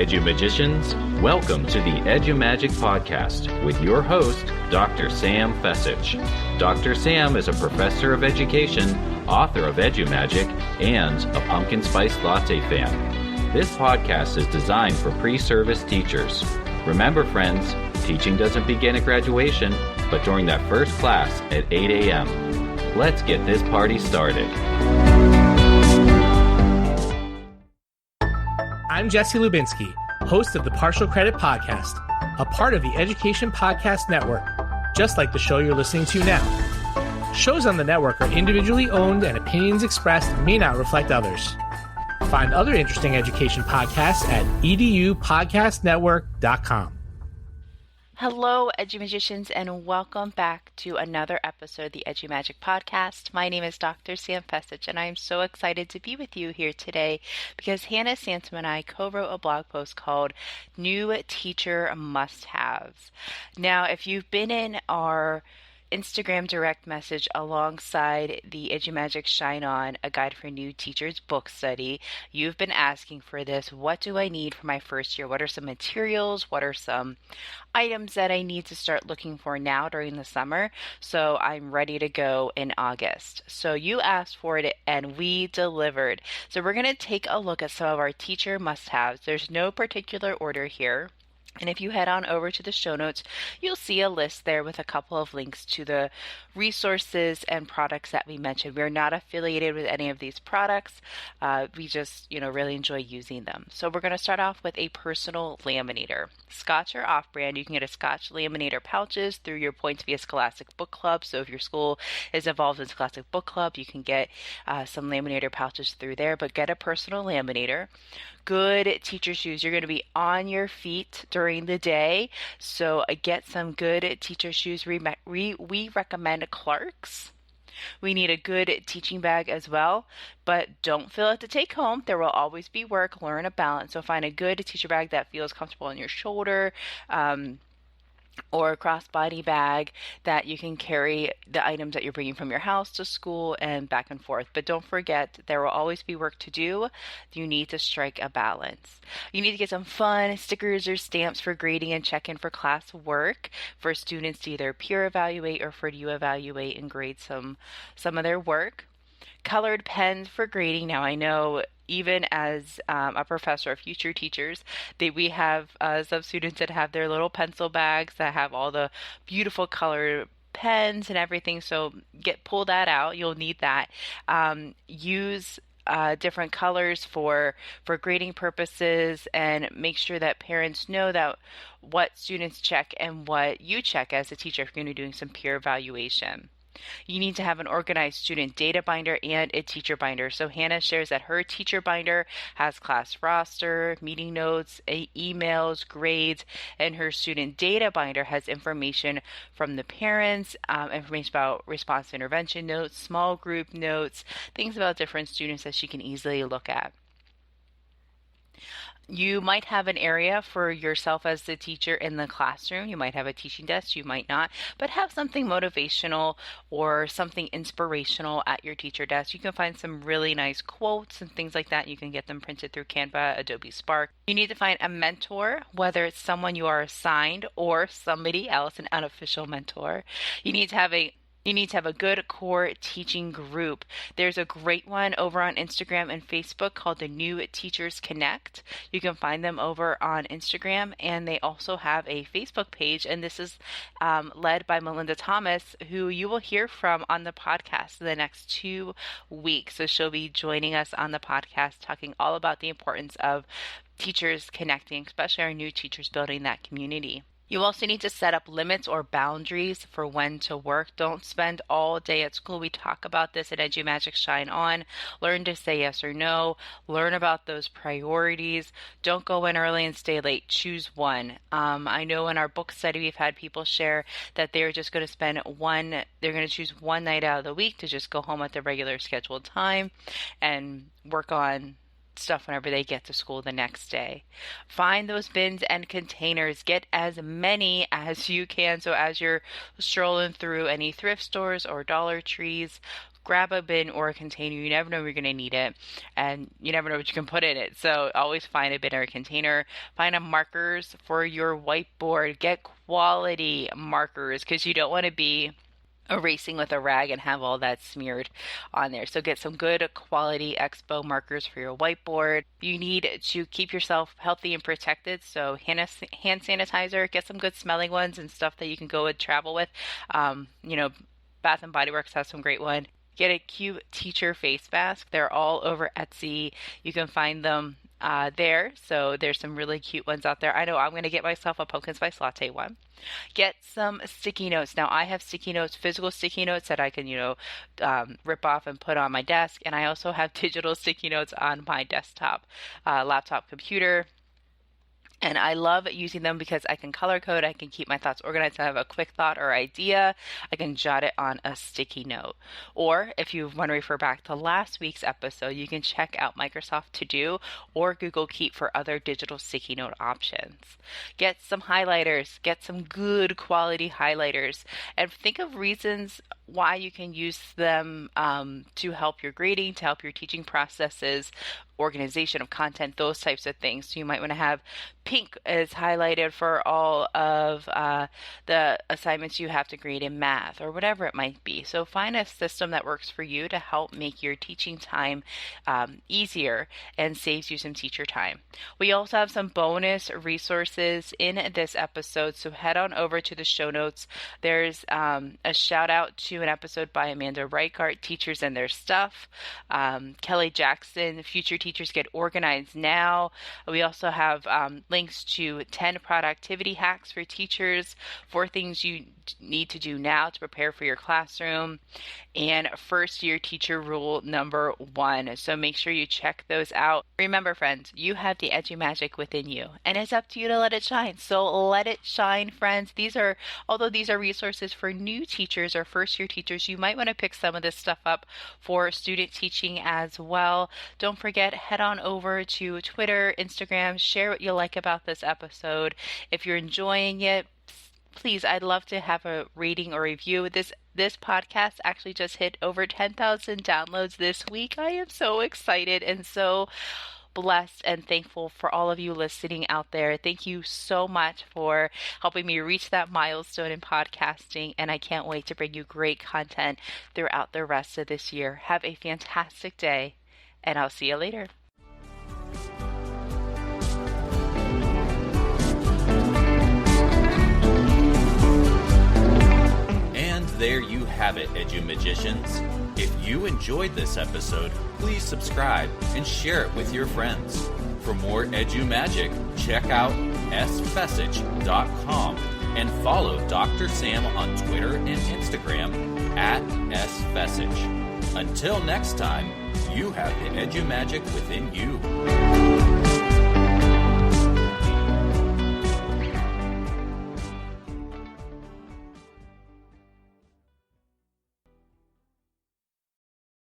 Edumagicians, welcome to the Edumagic podcast with your host, Dr. Sam Fessich. Dr. Sam is a professor of education, author of Edumagic, and a pumpkin spice latte fan. This podcast is designed for pre-service teachers. Remember, friends, teaching doesn't begin at graduation, but during that first class at 8 a.m. Let's get this party started. I'm Jesse Lubinsky, host of the Partial Credit Podcast, a part of the Education Podcast Network, just like the show you're listening to now. Shows on the network are individually owned and opinions expressed may not reflect others. Find other interesting education podcasts at edupodcastnetwork.com. Hello, Edumagicians, and welcome back to another episode of the Edumagic Podcast. My name is Dr. Sam Fessich, and I am so excited to be with you here today because Hannah, Sansom, and I co-wrote a blog post called New Teacher Must-Haves. Now, if you've been in our Instagram direct message alongside the Edumagic Shine On, a guide for new teachers book study, you've been asking for this. What do I need for my first year? What are some materials? What are some items that I need to start looking for now during the summer? So I'm ready to go in August. So you asked for it and we delivered. So we're going to take a look at some of our teacher must-haves. There's no particular order here. And if you head on over to the show notes, you'll see a list there with a couple of links to the resources and products that we mentioned. We're not affiliated with any of these products. We just, really enjoy using them. So we're going to start off with a personal laminator. Scotch or off-brand, you can get a Scotch laminator pouches through your Points via Scholastic Book Club. So if your school is involved in Scholastic Book Club, you can get some laminator pouches through there, but get a personal laminator. Good teacher shoes. You're going to be on your feet during the day, so get some good teacher shoes. We recommend Clark's. We need a good teaching bag as well, but don't fill it to take home. There will always be work. Learn a balance. So find a good teacher bag that feels comfortable on your shoulder, or a crossbody bag that you can carry the items that you're bringing from your house to school and back and forth. But don't forget, there will always be work to do. You need to strike a balance. You need to get some fun stickers or stamps for grading and check-in for class work for students to either peer evaluate or for you evaluate and grade some of their work. Colored pens for grading. Now, I know even as a professor of future teachers, we have some students that have their little pencil bags that have all the beautiful colored pens and everything. So pull that out. You'll need that. Use different colors for grading purposes, and make sure that parents know that what students check and what you check as a teacher if you're going to be doing some peer evaluation. You need to have an organized student data binder and a teacher binder. So Hannah shares that her teacher binder has class roster, meeting notes, emails, grades, and her student data binder has information from the parents, information about response to intervention notes, small group notes, things about different students that she can easily look at. You might have an area for yourself as the teacher in the classroom. You might have a teaching desk, you might not, but have something motivational or something inspirational at your teacher desk. You can find some really nice quotes and things like that. You can get them printed through Canva, Adobe Spark. You need to find a mentor, whether it's someone you are assigned or somebody else, an unofficial mentor. You need to have a good core teaching group. There's a great one over on Instagram and Facebook called the New Teachers Connect. You can find them over on Instagram, and they also have a Facebook page, and this is led by Melinda Thomas, who you will hear from on the podcast in the next 2 weeks. So she'll be joining us on the podcast talking all about the importance of teachers connecting, especially our new teachers building that community. You also need to set up limits or boundaries for when to work. Don't spend all day at school. We talk about this at Edumagic Shine On. Learn to say yes or no. Learn about those priorities. Don't go in early and stay late. Choose one. I know in our book study we've had people share that they're just going to they're going to choose one night out of the week to just go home at the regular scheduled time and work on stuff whenever they get to school the next day. Find those bins and containers. Get as many as you can. So as you're strolling through any thrift stores or Dollar Trees, grab a bin or a container. You never know you're going to need it, and you never know what you can put in it. So always find a bin or a container. Find markers for your whiteboard. Get quality markers, because you don't want to be erasing with a rag and have all that smeared on there. So get some good quality expo markers for your whiteboard. You need to keep yourself healthy and protected. So hand sanitizer, get some good smelling ones and stuff that you can go and travel with. Bath and Body Works has some great one. Get a cute teacher face mask. They're all over Etsy. You can find them there. So there's some really cute ones out there. I know I'm going to get myself a pumpkin spice latte one. Get some sticky notes. Now I have sticky notes, physical sticky notes that I can, rip off and put on my desk. And I also have digital sticky notes on my desktop, laptop computer. And I love using them because I can color code, I can keep my thoughts organized. I have a quick thought or idea, I can jot it on a sticky note. Or if you want to refer back to last week's episode, you can check out Microsoft To Do or Google Keep for other digital sticky note options. Get some highlighters, get some good quality highlighters, and think of reasons why you can use them to help your grading, to help your teaching processes, organization of content, those types of things. So you might want to have pink as highlighted for all of the assignments you have to grade in math or whatever it might be. So find a system that works for you to help make your teaching time easier and saves you some teacher time. We also have some bonus resources in this episode, so head on over to the show notes. There's a shout out to an episode by Amanda Reichart, Teachers and Their Stuff. Kelly Jackson, Future Teachers Get Organized Now. We also have links to 10 productivity hacks for teachers, 4 things you need to do now to prepare for your classroom, and first year teacher rule number 1. So make sure you check those out. Remember, friends, you have the Edumagic within you, and it's up to you to let it shine. So let it shine, friends. Although these are resources for new teachers or first year teachers, you might want to pick some of this stuff up for student teaching as well. Don't forget, head on over to Twitter, Instagram, share what you like about this episode. If you're enjoying it, please, I'd love to have a rating or review. This podcast actually just hit over 10,000 downloads this week. I am so excited and so blessed and thankful for all of you listening out there. Thank you so much for helping me reach that milestone in podcasting, and I can't wait to bring you great content throughout the rest of this year. Have a fantastic day, and I'll see you later. There you have it, Edumagicians. If you enjoyed this episode, please subscribe and share it with your friends. For more Edumagic, check out sfessage.com and follow Dr. Sam on Twitter and Instagram @sfessage. Until next time, you have the Edumagic within you.